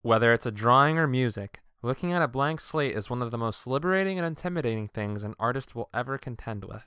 Whether it's a drawing or music, looking at a blank slate is one of the most liberating and intimidating things an artist will ever contend with.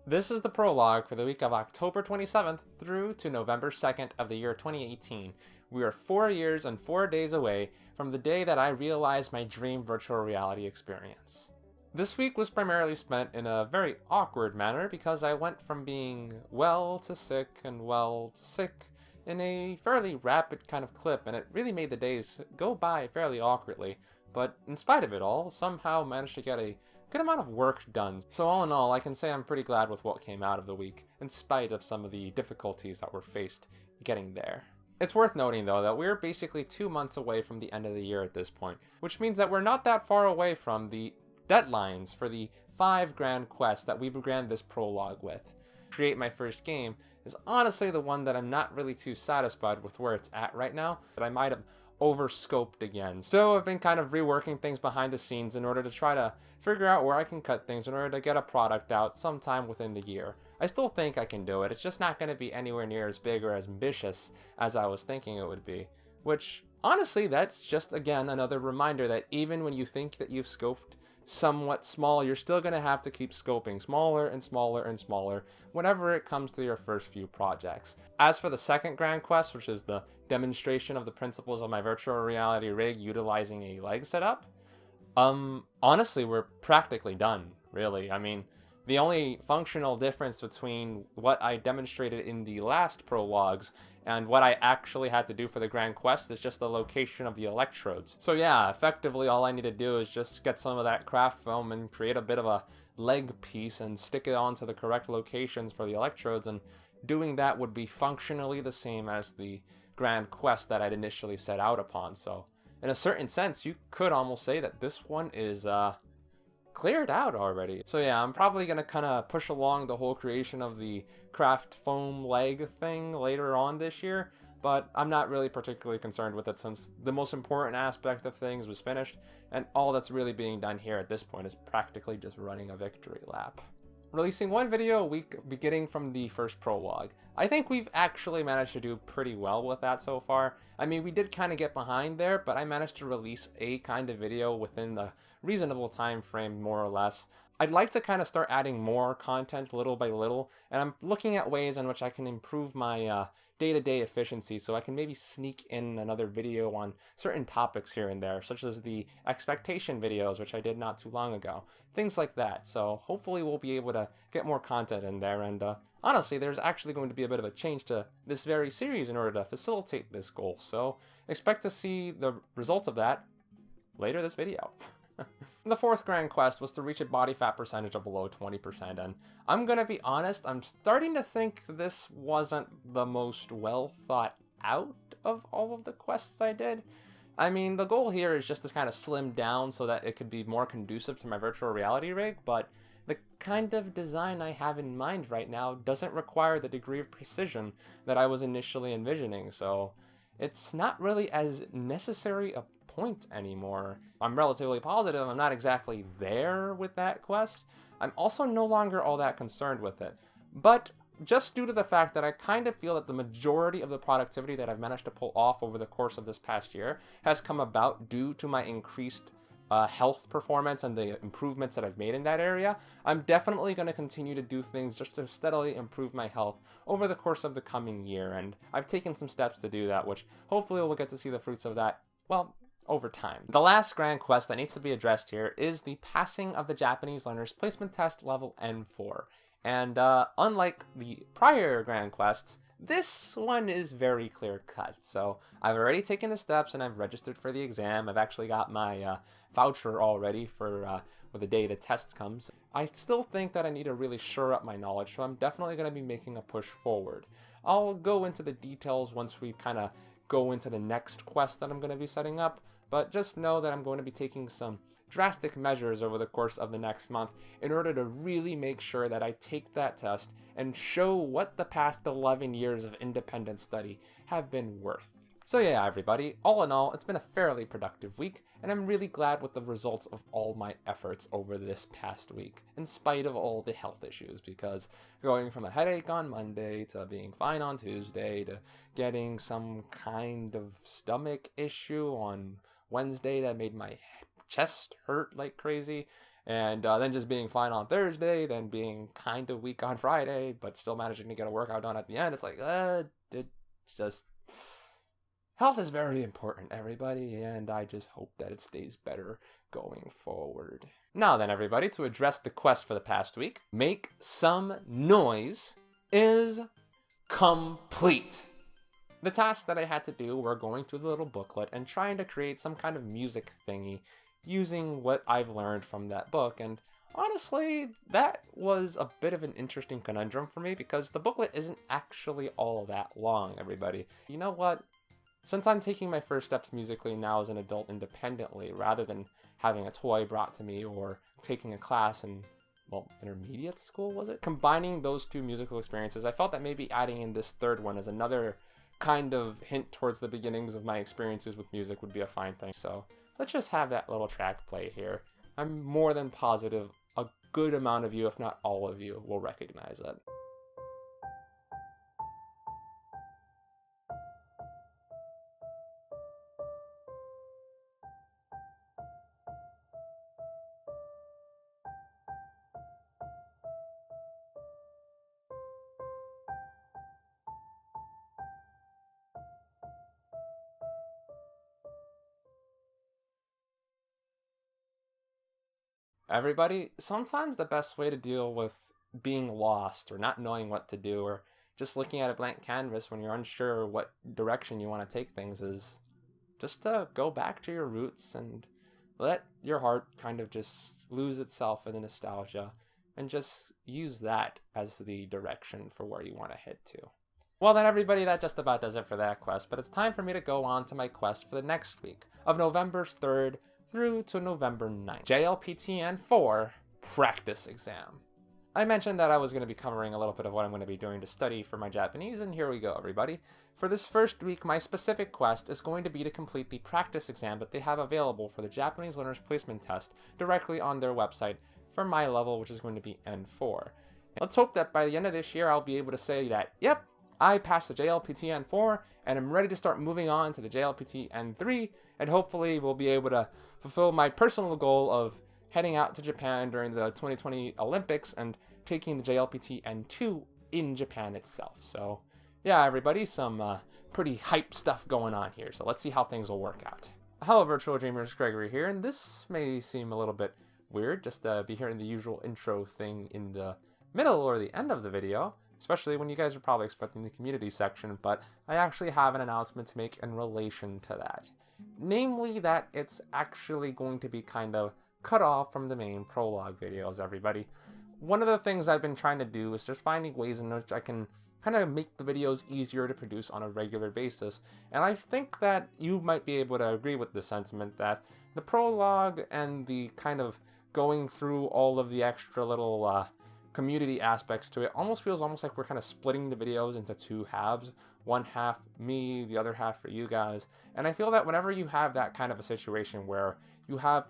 This is the prologue for the week of October 27th through to November 2nd of the year 2018. We are 4 years and 4 days away from the day that I realized my dream virtual reality experience. This week was primarily spent in a very awkward manner because I went from being well to sick and well to sick in a fairly rapid kind of clip, and it really made the days go by fairly awkwardly. But in spite of it all, somehow managed to get a good amount of work done. So all in all, I can say I'm pretty glad with what came out of the week, in spite of some of the difficulties that were faced getting there. It's worth noting though that we're basically 2 months away from the end of the year at this point, which means that we're not that far away from the deadlines for the 5 grand quests that we began this prologue with. Create my first game is honestly the one that I'm not really too satisfied with where it's at right now, that I might have overscoped again. So I've been kind of reworking things behind the scenes in order to try to figure out where I can cut things in order to get a product out sometime within the year. I still think I can do it, it's just not going to be anywhere near as big or as ambitious as I was thinking it would be. Which, honestly, that's just again another reminder that even when you think that you've scoped somewhat small, you're still going to have to keep scoping smaller and smaller and smaller whenever it comes to your first few projects. As for the second grand quest, which is the demonstration of the principles of my virtual reality rig utilizing a leg setup, honestly, we're practically done, really. I mean, the only functional difference between what I demonstrated in the last prologues and what I actually had to do for the Grand Quest is just the location of the electrodes. So yeah, effectively all I need to do is just get some of that craft foam and create a bit of a leg piece and stick it onto the correct locations for the electrodes, and doing that would be functionally the same as the Grand Quest that I'd initially set out upon. So in a certain sense, you could almost say that this one is cleared out already. So yeah, I'm probably gonna kind of push along the whole creation of the craft foam leg thing later on this year, but I'm not really particularly concerned with it since the most important aspect of things was finished, and all that's really being done here at this point is practically just running a victory lap. Releasing 1 video a week beginning from the first prologue. I think we've actually managed to do pretty well with that so far. I mean, we did kind of get behind there, but I managed to release a kind of video within the reasonable time frame, more or less. I'd like to kind of start adding more content little by little, and I'm looking at ways in which I can improve my day-to-day efficiency, so I can maybe sneak in another video on certain topics here and there, such as the expectation videos, which I did not too long ago. Things like that. So hopefully we'll be able to get more content in there, and honestly, there's actually going to be a bit of a change to this very series in order to facilitate this goal. So expect to see the results of that later this video. The 4th grand quest was to reach a body fat percentage of below 20%, and I'm gonna be honest, I'm starting to think this wasn't the most well thought out of all of the quests I did. I mean, the goal here is just to kind of slim down so that it could be more conducive to my virtual reality rig, but the kind of design I have in mind right now doesn't require the degree of precision that I was initially envisioning, so it's not really as necessary a point anymore. I'm relatively positive I'm not exactly there with that quest. I'm also no longer all that concerned with it, but just due to the fact that I kind of feel that the majority of the productivity that I've managed to pull off over the course of this past year has come about due to my increased health performance and the improvements that I've made in that area, I'm definitely going to continue to do things just to steadily improve my health over the course of the coming year, and I've taken some steps to do that, which hopefully we'll get to see the fruits of that, well, over time. The last grand quest that needs to be addressed here is the passing of the Japanese learner's placement test level N4. And unlike the prior grand quests, this one is very clear cut. So I've already taken the steps and I've registered for the exam. I've actually got my voucher already for the day the test comes. I still think that I need to really shore up my knowledge, so I'm definitely going to be making a push forward. I'll go into the details once we kind of go into the next quest that I'm going to be setting up, but just know that I'm going to be taking some drastic measures over the course of the next month in order to really make sure that I take that test and show what the past 11 years of independent study have been worth. So yeah, everybody, all in all, it's been a fairly productive week, and I'm really glad with the results of all my efforts over this past week, in spite of all the health issues, because going from a headache on Monday to being fine on Tuesday to getting some kind of stomach issue on Wednesday that made my chest hurt like crazy, and then just being fine on Thursday, then being kind of weak on Friday, but still managing to get a workout done at the end. It's like, it's just... Health is very important, everybody, and I just hope that it stays better going forward. Now then, everybody, to address the quest for the past week, Make Some Noise is complete. The tasks that I had to do were going through the little booklet and trying to create some kind of music thingy using what I've learned from that book, and honestly, that was a bit of an interesting conundrum for me because the booklet isn't actually all that long, everybody. You know what? Since I'm taking my first steps musically now as an adult independently, rather than having a toy brought to me or taking a class in, well, intermediate school, was it? Combining those two musical experiences, I felt that maybe adding in this third one as another kind of hint towards the beginnings of my experiences with music would be a fine thing. So let's just have that little track play here. I'm more than positive a good amount of you, if not all of you, will recognize it. Everybody, sometimes the best way to deal with being lost or not knowing what to do or just looking at a blank canvas when you're unsure what direction you want to take things is just to go back to your roots and let your heart kind of just lose itself in the nostalgia and just use that as the direction for where you want to head to. Well then, everybody, that just about does it for that quest, but it's time for me to go on to my quest for the next week of November 3rd through to November 9th. JLPTN 4 Practice Exam. I mentioned that I was going to be covering a little bit of what I'm going to be doing to study for my Japanese, and here we go, everybody. For this first week, my specific quest is going to be to complete the practice exam that they have available for the Japanese Learners Placement Test directly on their website for my level, which is going to be N4. Let's hope that by the end of this year, I'll be able to say that, yep, I passed the JLPTN 4, and I'm ready to start moving on to the JLPTN 3, and hopefully we'll be able to fulfill my personal goal of heading out to Japan during the 2020 Olympics and taking the JLPTN 2 in Japan itself. So yeah, everybody, some pretty hype stuff going on here, so let's see how things will work out. Hello, Virtual Dreamers, Gregory here, and this may seem a little bit weird, just to be hearing the usual intro thing in the middle or the end of the video, especially when you guys are probably expecting the community section, but I actually have an announcement to make in relation to that. Namely that it's actually going to be kind of cut off from the main prologue videos, everybody. One of the things I've been trying to do is just finding ways in which I can kind of make the videos easier to produce on a regular basis, and I think that you might be able to agree with the sentiment that the prologue and the kind of going through all of the extra little community aspects to it almost feels like we're kind of splitting the videos into two halves. One half me, the other half for you guys. And I feel that whenever you have that kind of a situation where you have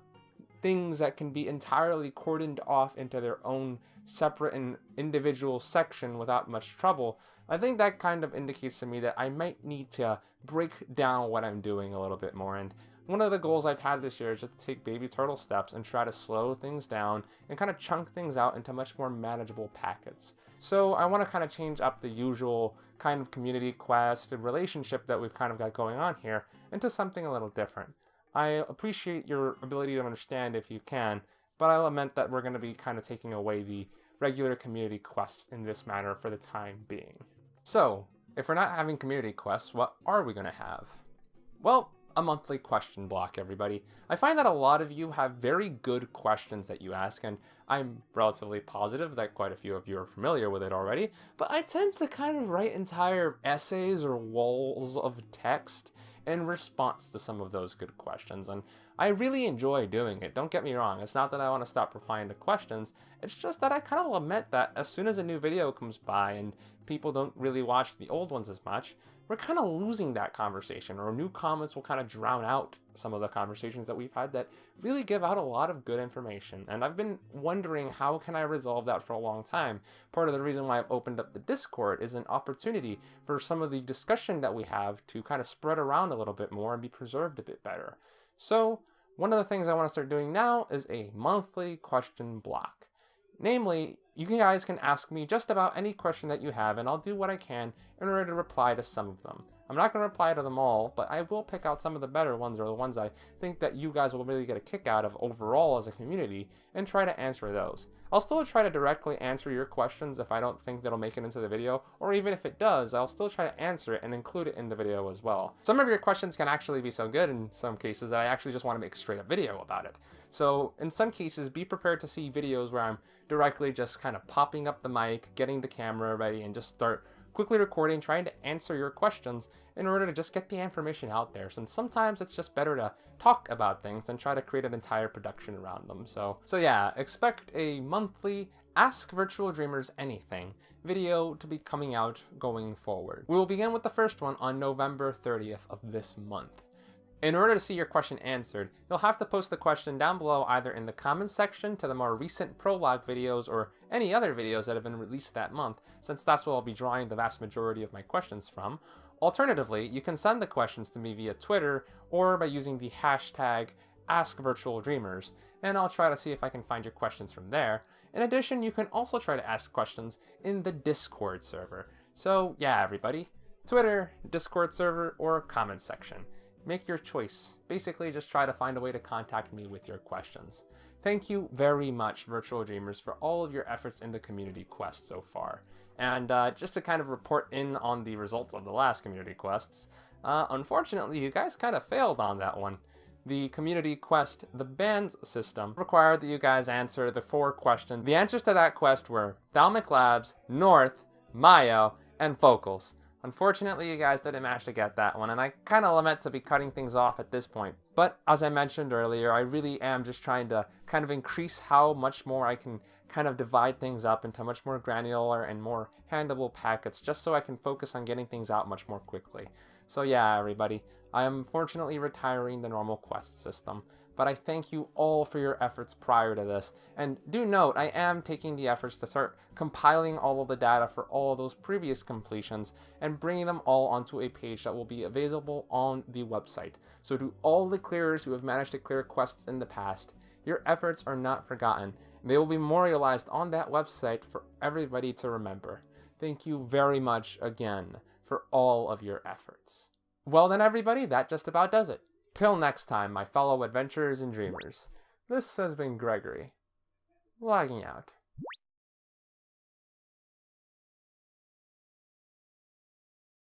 things that can be entirely cordoned off into their own separate and individual section without much trouble, I think that kind of indicates to me that I might need to break down what I'm doing a little bit more. And one of the goals I've had this year is just to take baby turtle steps and try to slow things down and kind of chunk things out into much more manageable packets. So I want to kind of change up the usual kind of community quest and relationship that we've kind of got going on here into something a little different. I appreciate your ability to understand if you can, but I lament that we're going to be kind of taking away the regular community quests in this manner for the time being. So, if we're not having community quests, what are we going to have? Well, a monthly question block, everybody. I find that a lot of you have very good questions that you ask, and I'm relatively positive that quite a few of you are familiar with it already, but I tend to kind of write entire essays or walls of text in response to some of those good questions, and I really enjoy doing it, don't get me wrong. It's not that I want to stop replying to questions, it's just that I kind of lament that as soon as a new video comes by and people don't really watch the old ones as much, we're kind of losing that conversation, or new comments will kind of drown out some of the conversations that we've had that really give out a lot of good information. And I've been wondering, how can I resolve that for a long time? Part of the reason why I've opened up the Discord is an opportunity for some of the discussion that we have to kind of spread around a little bit more and be preserved a bit better. So one of the things I want to start doing now is a monthly question block. Namely, you guys can ask me just about any question that you have, and I'll do what I can in order to reply to some of them. I'm not going to reply to them all, but I will pick out some of the better ones, or the ones I think that you guys will really get a kick out of overall as a community, and try to answer those. I'll still try to directly answer your questions if I don't think that'll make it into the video, or even if it does, I'll still try to answer it and include it in the video as well. Some of your questions can actually be so good in some cases that I actually just want to make a straight up video about it. So in some cases, be prepared to see videos where I'm directly just kind of popping up the mic, getting the camera ready, and just start quickly recording, trying to answer your questions in order to just get the information out there, since sometimes it's just better to talk about things than try to create an entire production around them. So yeah, expect a monthly Ask Virtual Dreamers Anything video to be coming out going forward. We will begin with the first one on November 30th of this month. In order to see your question answered, you'll have to post the question down below, either in the comments section to the more recent prologue videos or any other videos that have been released that month, since that's where I'll be drawing the vast majority of my questions from. Alternatively, you can send the questions to me via Twitter or by using the hashtag AskVirtualDreamers, and I'll try to see if I can find your questions from there. In addition, you can also try to ask questions in the Discord server. So yeah, everybody, Twitter, Discord server, or comments section. Make your choice. Basically, just try to find a way to contact me with your questions. Thank you very much, Virtual Dreamers, for all of your efforts in the community quest so far. And just to kind of report in on the results of the last community quests, unfortunately, you guys kind of failed on that one. The community quest, the bands system, required that you guys answer the 4 questions. The answers to that quest were Thalmic Labs, North, Mayo, and Vocals. Unfortunately, you guys didn't manage to get that one, and I kind of lament to be cutting things off at this point. But as I mentioned earlier, I really am just trying to kind of increase how much more I can kind of divide things up into much more granular and more handleable packets, just so I can focus on getting things out much more quickly. So yeah, everybody, I am unfortunately retiring the normal quest system, but I thank you all for your efforts prior to this. And do note, I am taking the efforts to start compiling all of the data for all of those previous completions and bringing them all onto a page that will be available on the website. So to all the clearers who have managed to clear quests in the past, your efforts are not forgotten. They will be memorialized on that website for everybody to remember. Thank you very much again for all of your efforts. Well then, everybody, that just about does it. Till next time, my fellow adventurers and dreamers, this has been Gregory, logging out.